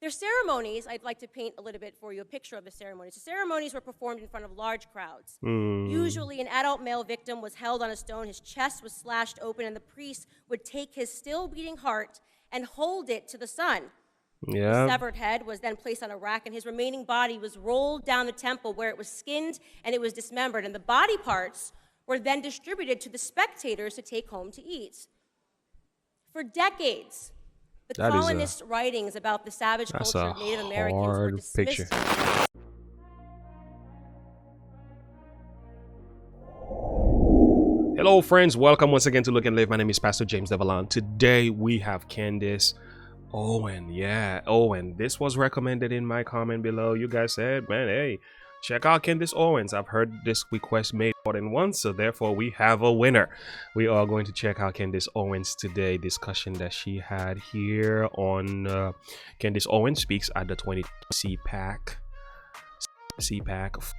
Their ceremonies, I'd like to paint a little bit for you, a picture of the ceremonies. The ceremonies were performed in front of large crowds. Usually, an adult male victim was held on a stone, his chest was slashed open, and the priest would take his still beating heart and hold it to the sun. Yeah. His severed head was then placed on a rack, and his remaining body was rolled down the temple where it was skinned and it was dismembered. And the body parts were then distributed to the spectators to take home to eat. For decades, the colonists' writings about the savage culture of Native Americans were dismissed. Hello friends, welcome once again to Look and Live. My name is Pastor James Devalon. Today we have Candace Owens. Yeah, Owen. This was recommended in my comment below. You guys said, man, hey, check out Candace Owens. I've heard this request made more than once, so therefore we have a winner. We are going to check out Candace Owens today. Discussion that she had here on Candace Owens Speaks at the 20 CPAC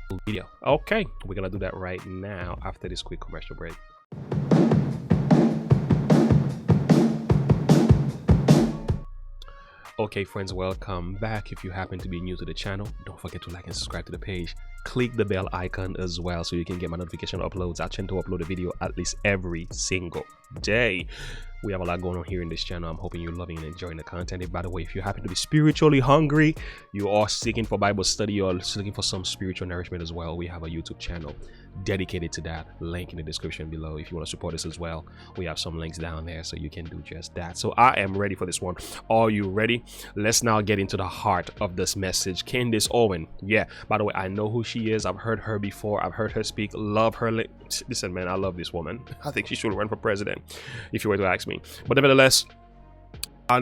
full video. Okay, we're gonna do that right now after this quick commercial break. Okay friends, welcome back. If you happen to be new to the channel, don't forget to like and subscribe to the page. Click the bell icon as well so you can get my notification uploads. I tend to upload a video at least every single day. We have a lot going on here in this channel. I'm hoping you're loving and enjoying the content. And by the way, if you happen to be spiritually hungry, you are seeking for Bible study or looking for some spiritual nourishment as well, we have a YouTube channel dedicated to that. Link in the description below. If you want to support us as well, we have some links down there so you can do just that. So I am ready for this one. Are you ready? Let's now get into the heart of this message. Candace Owens. Yeah, by the way, I know who she is. I've heard her before. I've heard her speak. Love her. Listen, man, I love this woman. I think she should run for president if you were to ask me. But nevertheless, I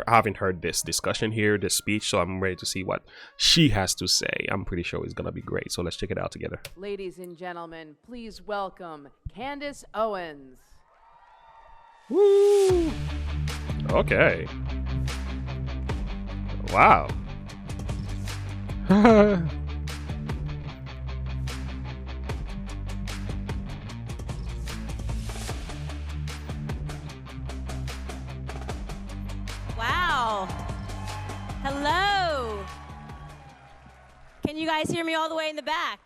haven't heard this discussion here, this speech, so I'm ready to see what she has to say. I'm pretty sure it's gonna be great, so let's check it out together. Ladies and gentlemen, please welcome Candace Owens. Woo! Okay. Wow. Wow. Hello. Can you guys hear me all the way in the back?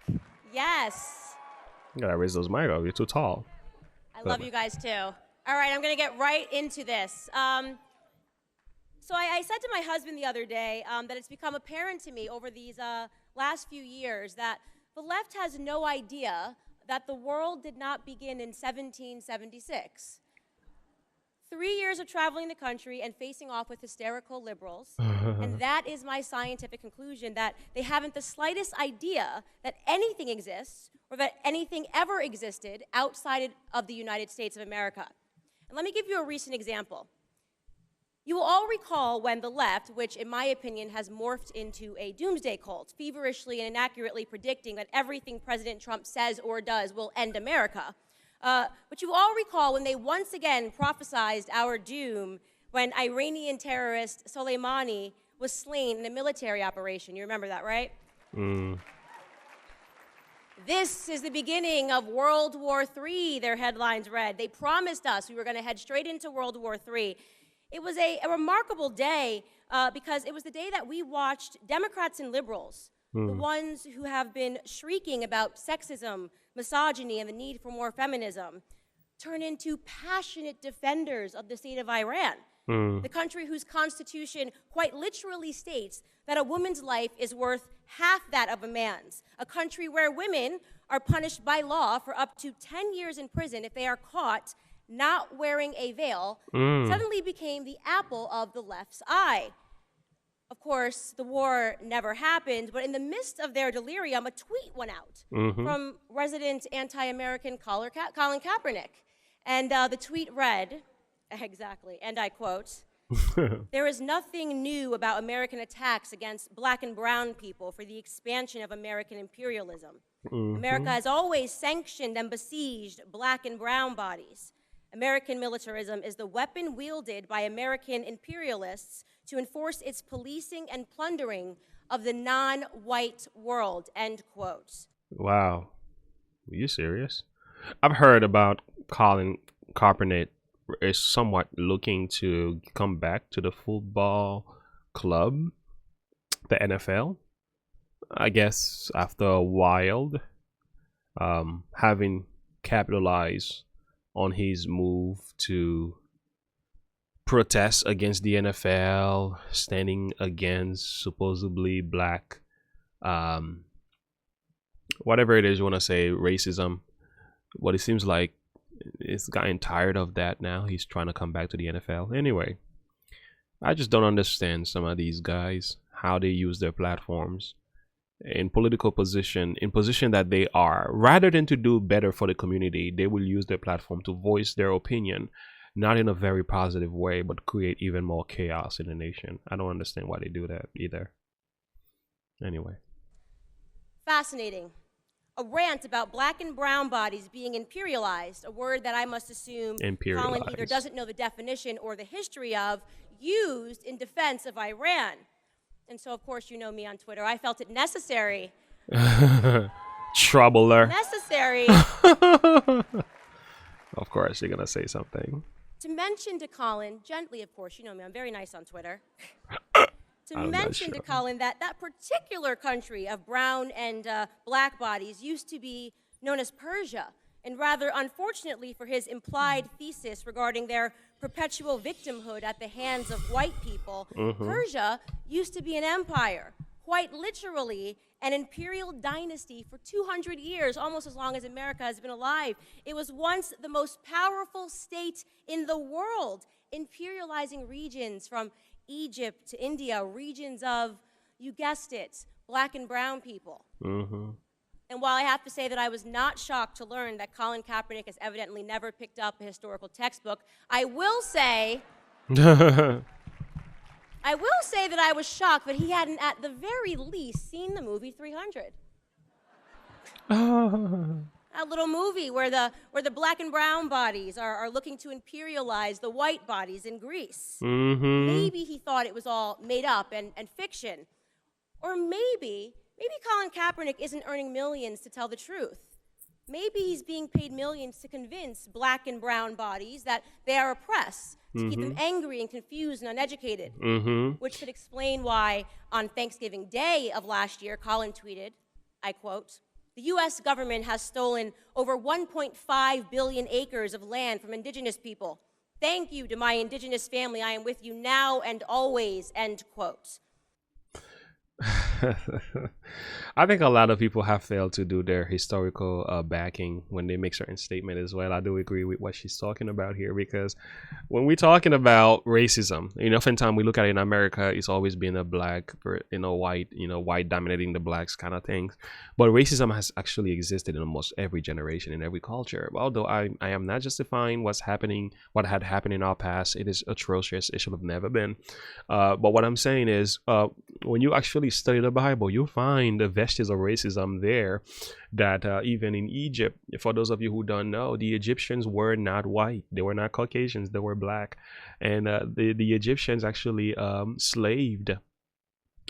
Yes. You gotta raise those mic up. You're too tall. I love you guys too. All right, I'm gonna get right into this. So I said to my husband the other day that it's become apparent to me over these last few years that the left has no idea that the world did not begin in 1776. 3 years of traveling the country and facing off with hysterical liberals, and that is my scientific conclusion, that they haven't the slightest idea that anything exists or that anything ever existed outside of the United States of America. And let me give you a recent example. You will all recall when the left, which in my opinion has morphed into a doomsday cult, feverishly and inaccurately predicting that everything President Trump says or does will end America. But you all recall when they once again prophesized our doom when Iranian terrorist Soleimani was slain in a military operation. You remember that, right? This is the beginning of World War III, their headlines read. They promised us we were going to head straight into World War III. It was a remarkable day because it was the day that we watched Democrats and liberals, the ones who have been shrieking about sexism, misogyny, and the need for more feminism, turn into passionate defenders of the state of Iran, the country whose constitution quite literally states that a woman's life is worth half that of a man's, a country where women are punished by law for up to 10 years in prison if they are caught not wearing a veil, suddenly became the apple of the left's eye. Of course, the war never happened, but in the midst of their delirium, a tweet went out from resident anti-American Colin Kaepernick. And the tweet read, exactly, and I quote, "There is nothing new about American attacks against black and brown people for the expansion of American imperialism. America has always sanctioned and besieged black and brown bodies. American militarism is the weapon wielded by American imperialists to enforce its policing and plundering of the non-white world," end quote. Wow. Are you serious? I've heard about Colin Kaepernick is somewhat looking to come back to the football club. the NFL. I guess after a while, having capitalized on his move to protest against the NFL, standing against supposedly black, whatever it is you want to say, racism. But it seems like it's gotten tired of that now. He's trying to come back to the NFL. Anyway, I just don't understand some of these guys, how they use their platforms in political position, in position that they are. Rather than to do better for the community, they will use their platform to voice their opinion, not in a very positive way, but create even more chaos in the nation. I don't understand why they do that either. Anyway. Fascinating. A rant about black and brown bodies being imperialized, a word that I must assume Colin either doesn't know the definition or the history of, used in defense of Iran. And so, of course, you know me on Twitter. I felt it necessary. Troubler. Necessary. Of course, you're going to say something. To mention to Colin, gently, of course, you know me, I'm very nice on Twitter. To mention to Colin that that particular country of brown and black bodies used to be known as Persia. And rather unfortunately for his implied thesis regarding their perpetual victimhood at the hands of white people, Persia used to be an empire, quite literally an imperial dynasty for 200 years, almost as long as America has been alive. It was once the most powerful state in the world, imperializing regions from Egypt to India, regions of, you guessed it, black and brown people. And while I have to say that I was not shocked to learn that Colin Kaepernick has evidently never picked up a historical textbook, I will say that I was shocked that he hadn't at the very least seen the movie 300. A little movie where the black and brown bodies are looking to imperialize the white bodies in Greece. Maybe he thought it was all made up and fiction. Or maybe Colin Kaepernick isn't earning millions to tell the truth. Maybe he's being paid millions to convince black and brown bodies that they are oppressed, to keep them angry and confused and uneducated, which could explain why on Thanksgiving Day of last year, Colin tweeted, I quote, "The U.S. government has stolen over 1.5 billion acres of land from indigenous people. Thank you to my indigenous family. I am with you now and always," end quote. I think a lot of people have failed to do their historical backing when they make certain statement as well. I do agree with what she's talking about here, because when we're talking about racism, oftentimes we look at it in America, it's always been a black, white dominating the blacks kind of things. But racism has actually existed in almost every generation, in every culture. Although I am not justifying what had happened in our past. It is atrocious. It should have never been. But what I'm saying is, when you actually study the Bible, you'll find the vestiges of racism there, that even in Egypt, for those of you who don't know, the Egyptians were not white. They were not Caucasians. They were black. And the Egyptians actually slaved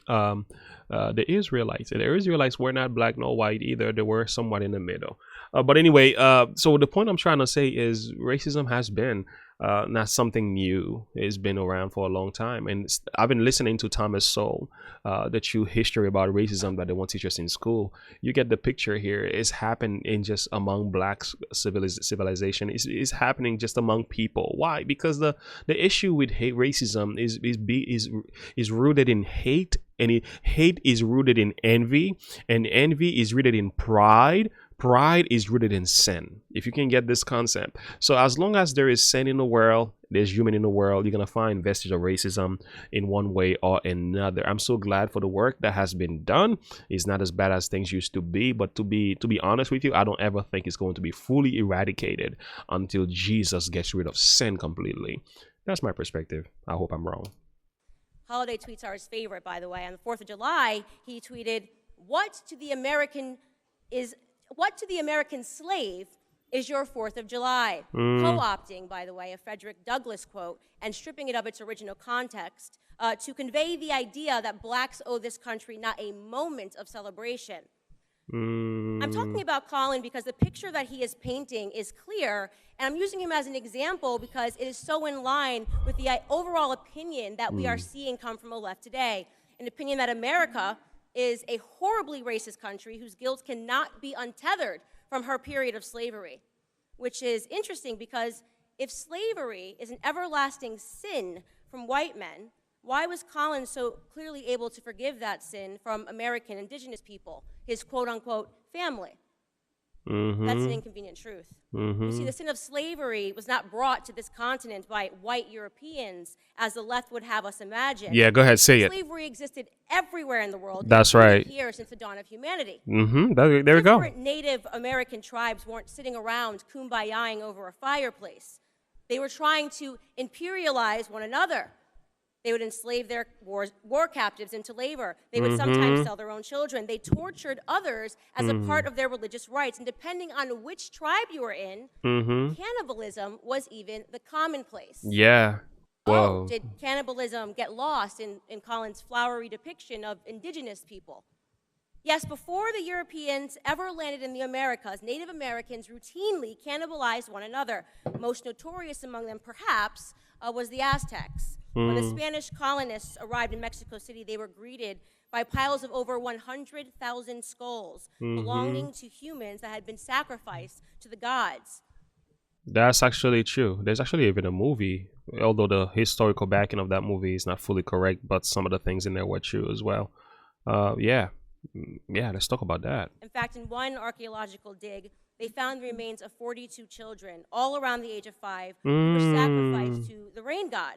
the Israelites. And the Israelites were not black nor white either. They were somewhat in the middle. But anyway, so the point I'm trying to say is racism has been not something new. It's been around for a long time. And I've been listening to Thomas Sowell, the true history about racism that they won't teach us in school. You get the picture here. It's happened in just among black civilization. It's happening just among people. Why? Because the issue with racism is rooted in hate, and hate is rooted in envy, and envy is rooted in pride. Pride is rooted in sin, if you can get this concept. So as long as there is sin in the world, there's human in the world, you're going to find vestige of racism in one way or another. I'm so glad for the work that has been done. It's not as bad as things used to be, but to be honest with you, I don't ever think it's going to be fully eradicated until Jesus gets rid of sin completely. That's my perspective. I hope I'm wrong. Holiday tweets are his favorite, by the way. On the 4th of July, he tweeted, What to the American slave is your 4th of July? Co-opting, by the way, a Frederick Douglass quote and stripping it of its original context to convey the idea that blacks owe this country not a moment of celebration. I'm talking about Colin because the picture that he is painting is clear, and I'm using him as an example because it is so in line with the overall opinion that we are seeing come from the left today. an opinion that America is a horribly racist country whose guilt cannot be untethered from her period of slavery, which is interesting because if slavery is an everlasting sin from white men, why was Collins so clearly able to forgive that sin from American indigenous people, his quote-unquote family? That's an inconvenient truth. You see, the sin of slavery was not brought to this continent by white Europeans, as the left would have us imagine. Yeah, go ahead, say it. Slavery existed everywhere in the world. That's including right. Here since the dawn of humanity. There we go. Different Native American tribes weren't sitting around kumbayaing over a fireplace. They were trying to imperialize one another. They would enslave their war captives into labor. They would sometimes sell their own children. They tortured others as a part of their religious rites. And depending on which tribe you were in, cannibalism was even the commonplace. Yeah. Whoa. Oh, did cannibalism get lost in Collins' flowery depiction of indigenous people? Yes, before the Europeans ever landed in the Americas, Native Americans routinely cannibalized one another. Most notorious among them, perhaps, was the Aztecs. When the Spanish colonists arrived in Mexico City, they were greeted by piles of over 100,000 skulls belonging to humans that had been sacrificed to the gods. That's actually true. There's actually even a movie, although the historical backing of that movie is not fully correct, but some of the things in there were true as well. Yeah, let's talk about that. In fact, in one archaeological dig, they found the remains of 42 children, all around the age of 5, who were sacrificed to the rain god.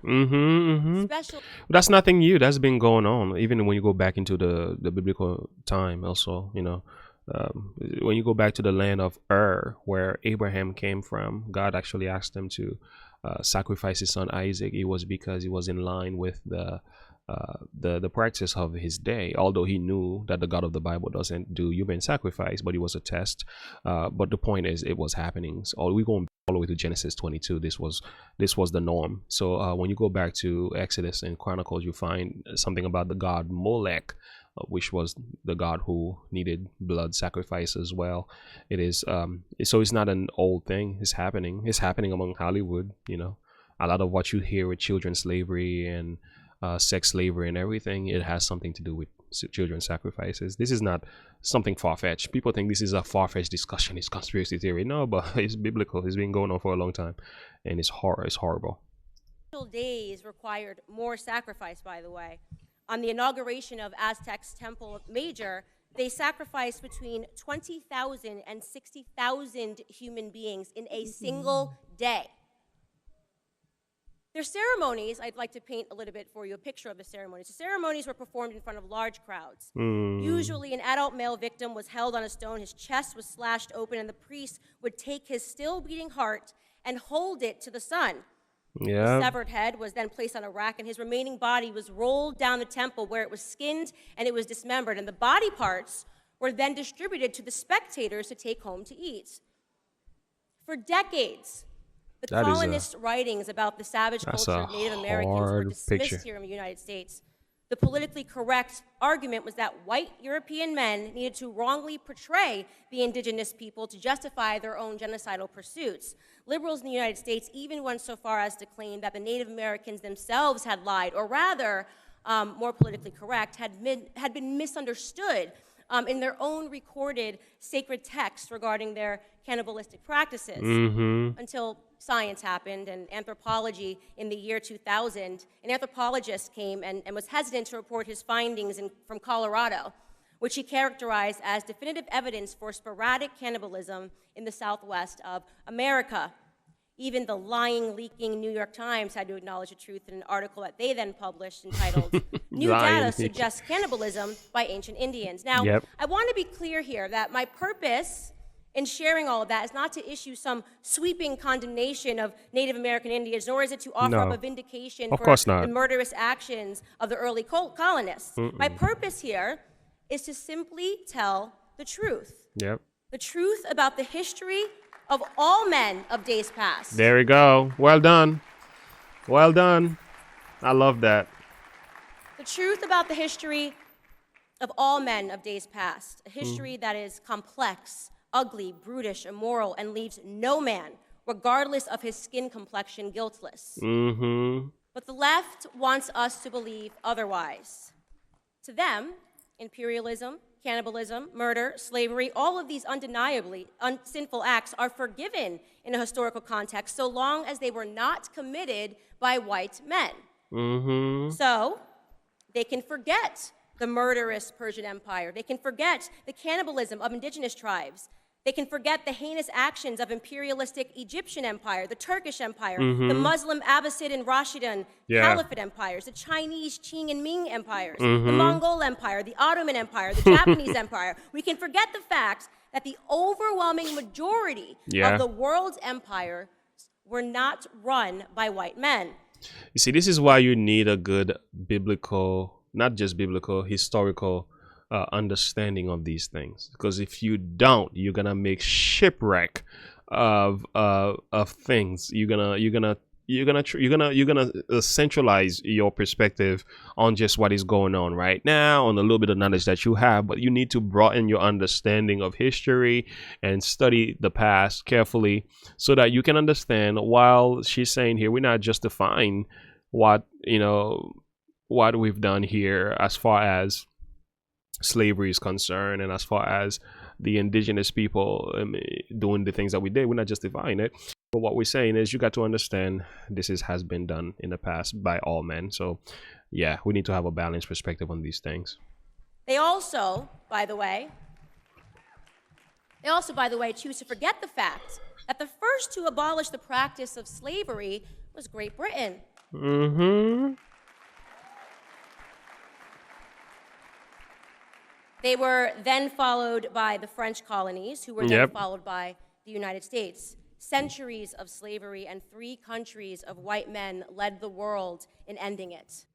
Special. That's nothing new. That's been going on. Even when you go back into the biblical time also, when you go back to the land of Ur, where Abraham came from, God actually asked him to sacrifice his son Isaac. It was because he was in line with the practice of his day, although he knew that the God of the Bible doesn't do human sacrifice, but it was a test. But the point is, it was happening. So we're going all the way to Genesis 22. This was the norm. So when you go back to Exodus and Chronicles, you find something about the god Molech, which was the god who needed blood sacrifice as well. It is so it's not an old thing. It's happening among Hollywood. A lot of what you hear with children slavery and sex slavery and everything, it has something to do with children sacrifices. This is not something far-fetched. People think this is a far-fetched discussion, it's conspiracy theory. No, but it's biblical. It's been going on for a long time, and it's horrible. Days required more sacrifice, by the way. On the inauguration of Aztec's Temple Major, they sacrificed between 20,000 and 60,000 human beings in a single day. Their ceremonies, I'd like to paint a little bit for you, a picture of the ceremonies. The ceremonies were performed in front of large crowds. Usually an adult male victim was held on a stone, his chest was slashed open, and the priest would take his still beating heart and hold it to the sun. Yeah. His severed head was then placed on a rack, and his remaining body was rolled down the temple where it was skinned and it was dismembered, and the body parts were then distributed to the spectators to take home to eat. For decades, the colonists' writings about the savage culture of Native Americans were dismissed here in the United States. The politically correct argument was that white European men needed to wrongly portray the indigenous people to justify their own genocidal pursuits. Liberals in the United States even went so far as to claim that the Native Americans themselves had lied, or rather, more politically correct, had been misunderstood in their own recorded sacred texts regarding their cannibalistic practices, until science happened and anthropology in the year 2000. An anthropologist came and was hesitant to report his findings from Colorado, which he characterized as definitive evidence for sporadic cannibalism in the Southwest of America. Even the lying, leaking New York Times had to acknowledge the truth in an article that they then published entitled, New Data Suggests Cannibalism by Ancient Indians. Now, I want to be clear here that my purpose in sharing all of that is not to issue some sweeping condemnation of Native American Indians, nor is it to offer up a vindication for the murderous actions of the early colonists. My purpose here is to simply tell the truth. The truth about the history of all men of days past. There we go. Well done. Well done. I love that. The truth about the history of all men of days past. A history that is complex, ugly, brutish, immoral, and leaves no man, regardless of his skin complexion, guiltless. But the left wants us to believe otherwise. To them, imperialism, cannibalism, murder, slavery, all of these undeniably sinful acts are forgiven in a historical context so long as they were not committed by white men. So they can forget the murderous Persian Empire. They can forget the cannibalism of indigenous tribes. They can forget the heinous actions of imperialistic Egyptian Empire, the Turkish Empire, the Muslim Abbasid and Rashidun Caliphate empires, the Chinese Qing and Ming empires, the Mongol Empire, the Ottoman Empire, the Japanese Empire. We can forget the fact that the overwhelming majority of the world's empire were not run by white men. You see, this is why you need a good biblical, not just biblical, historical understanding of these things. Because if you don't, you're gonna make shipwreck of things. You're gonna centralize your perspective on just what is going on right now, on a little bit of knowledge that you have. But you need to broaden your understanding of history and study the past carefully so that you can understand. While she's saying here, we're not justifying what we've done here as far as slavery is concerned, and as far as the indigenous people doing the things that we did, we're not justifying it. But what we're saying is you got to understand this has been done in the past by all men. So yeah, we need to have a balanced perspective on these things. They also, by the way, choose to forget the fact that the first to abolish the practice of slavery was Great Britain. They were then followed by the French colonies, who were then followed by the United States. Centuries of slavery and 3 countries of white men led the world in ending it.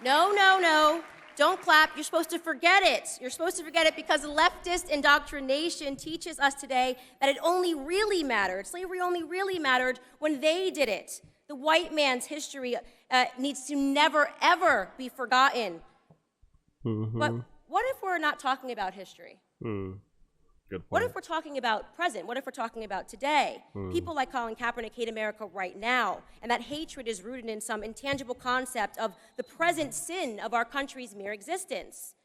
No. Don't clap. You're supposed to forget it. You're supposed to forget it because leftist indoctrination teaches us today that it only really mattered. Slavery only really mattered when they did it. The white man's history needs to never, ever be forgotten. But what if we're not talking about history? Good point. What if we're talking about present? What if we're talking about today? People like Colin Kaepernick hate America right now, and that hatred is rooted in some intangible concept of the present sin of our country's mere existence.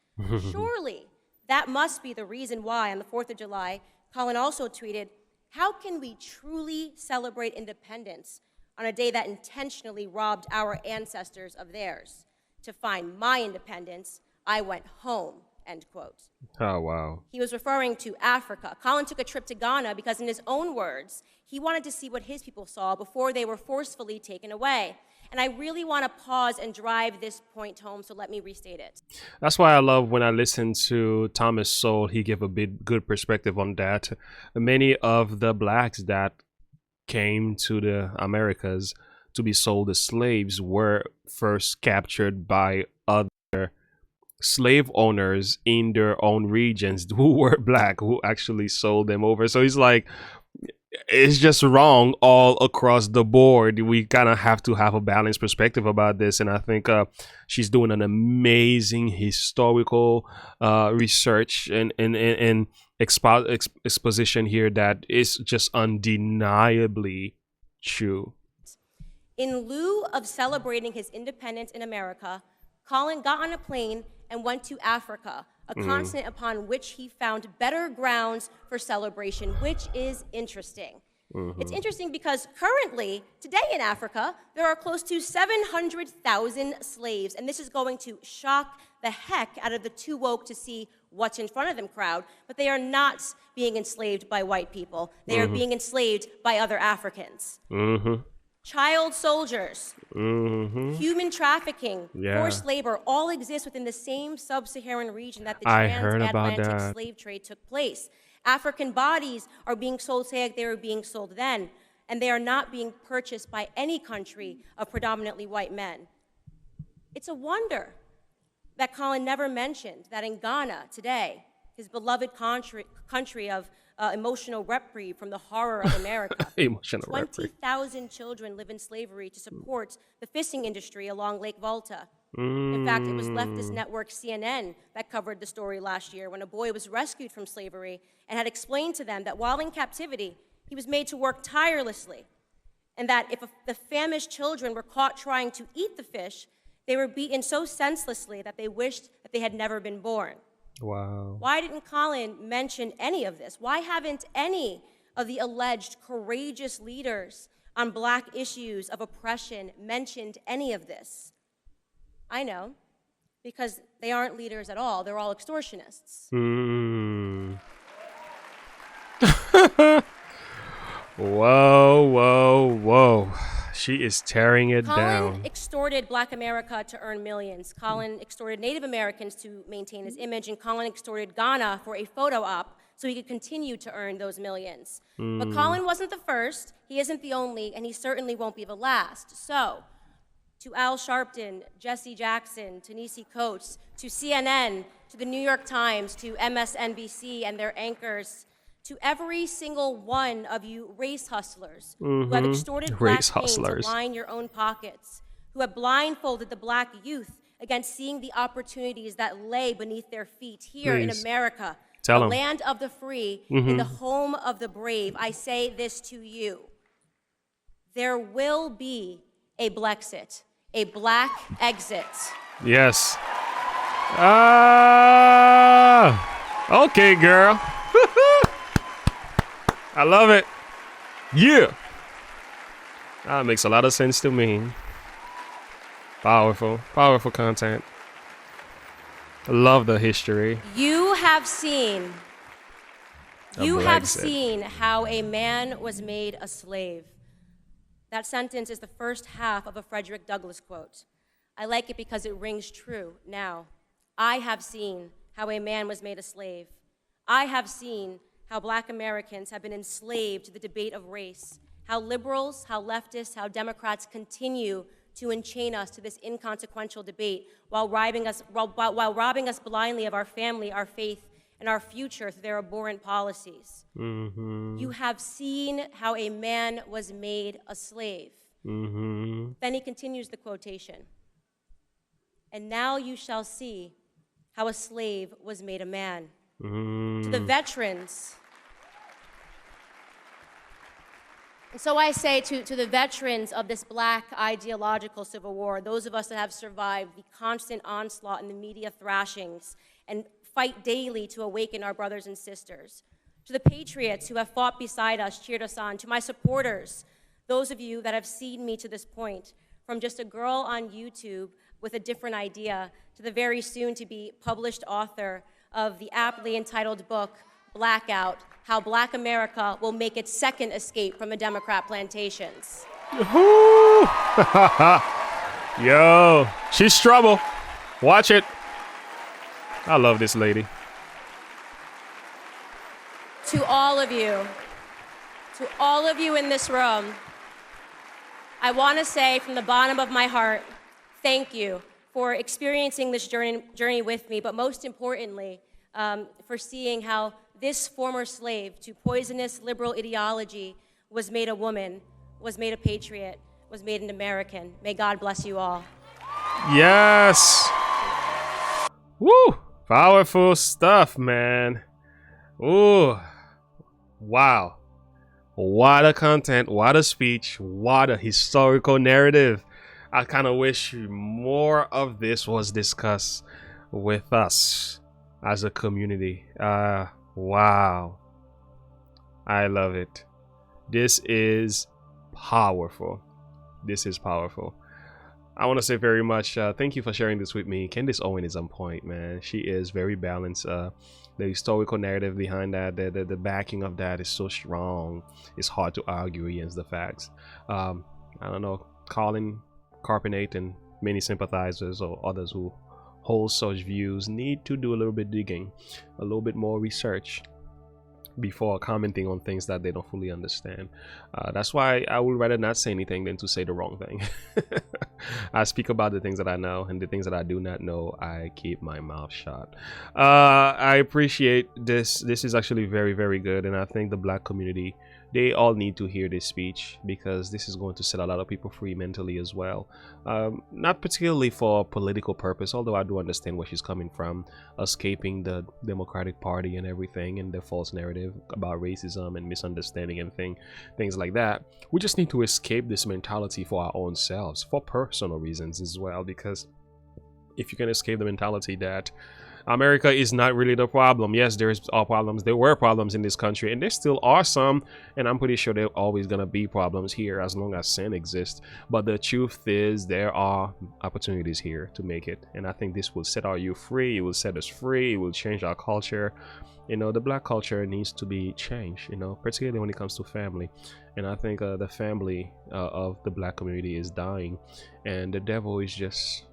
Surely, that must be the reason why on the 4th of July, Colin also tweeted, "How can we truly celebrate independence on a day that intentionally robbed our ancestors of theirs? To find my independence, I went home," end quote. Oh, wow. He was referring to Africa. Colin took a trip to Ghana because, in his own words, he wanted to see what his people saw before they were forcefully taken away. And I really want to pause and drive this point home, so let me restate it. That's why I love when I listen to Thomas Sowell. He gave a bit good perspective on that. Many of the blacks that came to the Americas to be sold as slaves were first captured by other slave owners in their own regions who were black, who actually sold them over. So he's like, it's just wrong all across the board. We kind of have to have a balanced perspective about this. And I think she's doing an amazing historical research and exposition here that is just undeniably true. In lieu of celebrating his independence in America, Colin got on a plane and went to Africa, a continent upon which he found better grounds for celebration, which is interesting. It's interesting because currently, today in Africa, there are close to 700,000 slaves, and this is going to shock the heck out of the too woke to see what's in front of them crowd, but they are not being enslaved by white people. They are being enslaved by other Africans. Child soldiers, human trafficking, forced labor, all exist within the same sub-Saharan region that the transatlantic slave trade took place. African bodies are being sold, say like they were being sold then, and they are not being purchased by any country of predominantly white men. It's a wonder that Colin never mentioned that in Ghana today, his beloved country of emotional reprieve from the horror of America. 20,000 children live in slavery to support the fishing industry along Lake Volta. In fact, it was leftist network CNN that covered the story last year when a boy was rescued from slavery and had explained to them that while in captivity, he was made to work tirelessly, and that if the famished children were caught trying to eat the fish, They were beaten so senselessly that they wished that they had never been born. Wow. Why didn't Colin mention any of this? Why haven't any of the alleged courageous leaders on Black issues of oppression mentioned any of this? I know, because they aren't leaders at all. They're all extortionists. Whoa, whoa, whoa. She is tearing it down. Colin extorted Black America to earn millions. Colin extorted Native Americans to maintain his image, and Colin extorted Ghana for a photo op so he could continue to earn those millions. But Colin wasn't the first, he isn't the only, and he certainly won't be the last. So, to Al Sharpton, Jesse Jackson, to Nisi Coates, to CNN, to the New York Times, to MSNBC and their anchors, to every single one of you race hustlers who have extorted Black pain to line your own pockets, who have blindfolded the Black youth against seeing the opportunities that lay beneath their feet here in America, the land of the free, in the home of the brave. I say this to you. There will be a Blexit, a Black exit. Yes. Okay, girl. I love it. Yeah. That makes a lot of sense to me. Powerful. Powerful content. I love the history. You have seen how a man was made a slave. That sentence is the first half of a Frederick Douglass quote. I like it because it rings true now. I have seen how a man was made a slave. I have seen how Black Americans have been enslaved to the debate of race, how liberals, how leftists, how Democrats continue to enchain us to this inconsequential debate while robbing us blindly of our family, our faith, and our future through their abhorrent policies. You have seen how a man was made a slave. Then he continues the quotation. And now you shall see how a slave was made a man. To the veterans. And so I say to the veterans of this Black ideological civil war, those of us that have survived the constant onslaught and the media thrashings and fight daily to awaken our brothers and sisters, to the patriots who have fought beside us, cheered us on, to my supporters, those of you that have seen me to this point, from just a girl on YouTube with a different idea to the very soon to be published author of the aptly entitled book, Blackout, How Black America Will Make Its Second Escape from the Democrat Plantations. Yo, she's trouble. Watch it. I love this lady. To all of you in this room, I want to say from the bottom of my heart, thank you for experiencing this journey with me, but most importantly, for seeing how this former slave to poisonous liberal ideology was made a woman, was made a patriot, was made an American. May God bless you all. Yes. Woo. Powerful stuff, man. Ooh. Wow. What a content, what a speech, what a historical narrative. I kind of wish more of this was discussed with us as a community. Wow. I love it. This is powerful. This is powerful. I want to say very much thank you for sharing this with me. Candace Owens is on point, man. She is very balanced. The historical narrative behind that, the backing of that is so strong. It's hard to argue against the facts. I don't know, Colin Carpenate and many sympathizers or others who hold such views need to do a little bit digging, a little bit more research before commenting on things that they don't fully understand. That's why I would rather not say anything than to say the wrong thing. I speak about the things that I know, and the things that I do not know, I keep my mouth shut. I appreciate this. This is actually very, very good, and I think the Black community they all need to hear this speech, because this is going to set a lot of people free mentally as well. Not particularly for political purpose, although I do understand where she's coming from, escaping the Democratic Party and everything, and the false narrative about racism and misunderstanding and things like that. We just need to escape this mentality for our own selves, for personal reasons as well, because if you can escape the mentality that America is not really the problem. Yes, there's all problems. There were problems in this country, and there still are some, and I'm pretty sure there are always going to be problems here as long as sin exists. But the truth is, there are opportunities here to make it, and I think this will set our youth free. It will set us free. It will change our culture. You know, the black culture needs to be changed, you know, particularly when it comes to family. And I think the family of the black community is dying, and the devil is just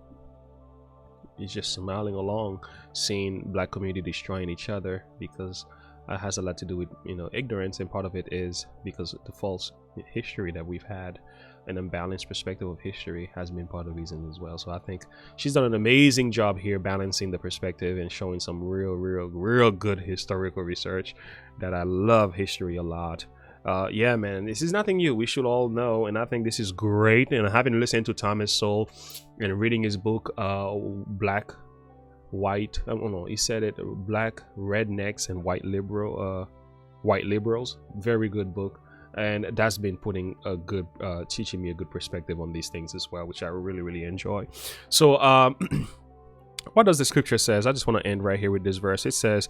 smiling along, seeing black community destroying each other, because it has a lot to do with, you know, ignorance, and part of it is because the false history that we've had. An unbalanced perspective of history has been part of the reason as well. So I think she's done an amazing job here balancing the perspective and showing some real good historical research. That I love history a lot. Yeah, man, this is nothing new. We should all know, and I think this is great. And having listened to Thomas Sowell and reading his book, Black, White, I don't know, he said it, Black Rednecks and White Liberals. Very good book, and that's been putting a good, teaching me a good perspective on these things as well, which I really enjoy. So, what does the scripture says? I just want to end right here with this verse. It says,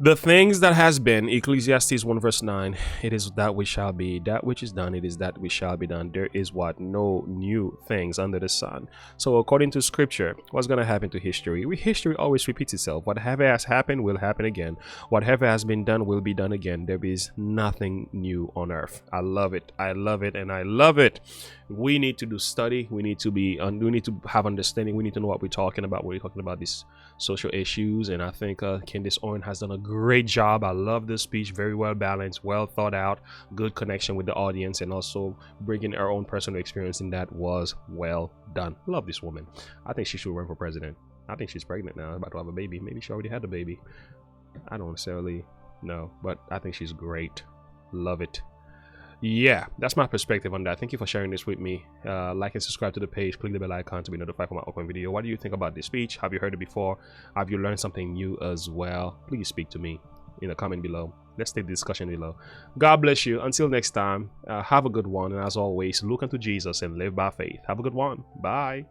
the things that has been, Ecclesiastes 1 verse 9, it is that which shall be, that which is done, it is that which shall be done. There is what? No new things under the sun. So according to scripture, what's going to happen to history? History always repeats itself. Whatever has happened will happen again. Whatever has been done will be done again. There is nothing new on earth. I love it. I love it, and I love it. We need to do study. We need to have understanding. We need to know what we're talking about when we're talking about these social issues. And I think Candace Owens has done a great job. I love this speech. Very well balanced, well thought out, good connection with the audience, and also bringing our own personal experience in that was well done. Love this woman. I think she should run for president. I think she's pregnant now, about to have a baby. Maybe she already had the baby. I don't necessarily know, but I think she's great. Love it. Yeah, that's my perspective on that. Thank you for sharing this with me. Like and subscribe to the page. Click the bell icon to be notified for my upcoming video. What do you think about this speech? Have you heard it before? Have you learned something new as well? Please speak to me in the comment below. Let's take the discussion below. God bless you. Until next time, have a good one. And as always, look unto Jesus and live by faith. Have a good one. Bye.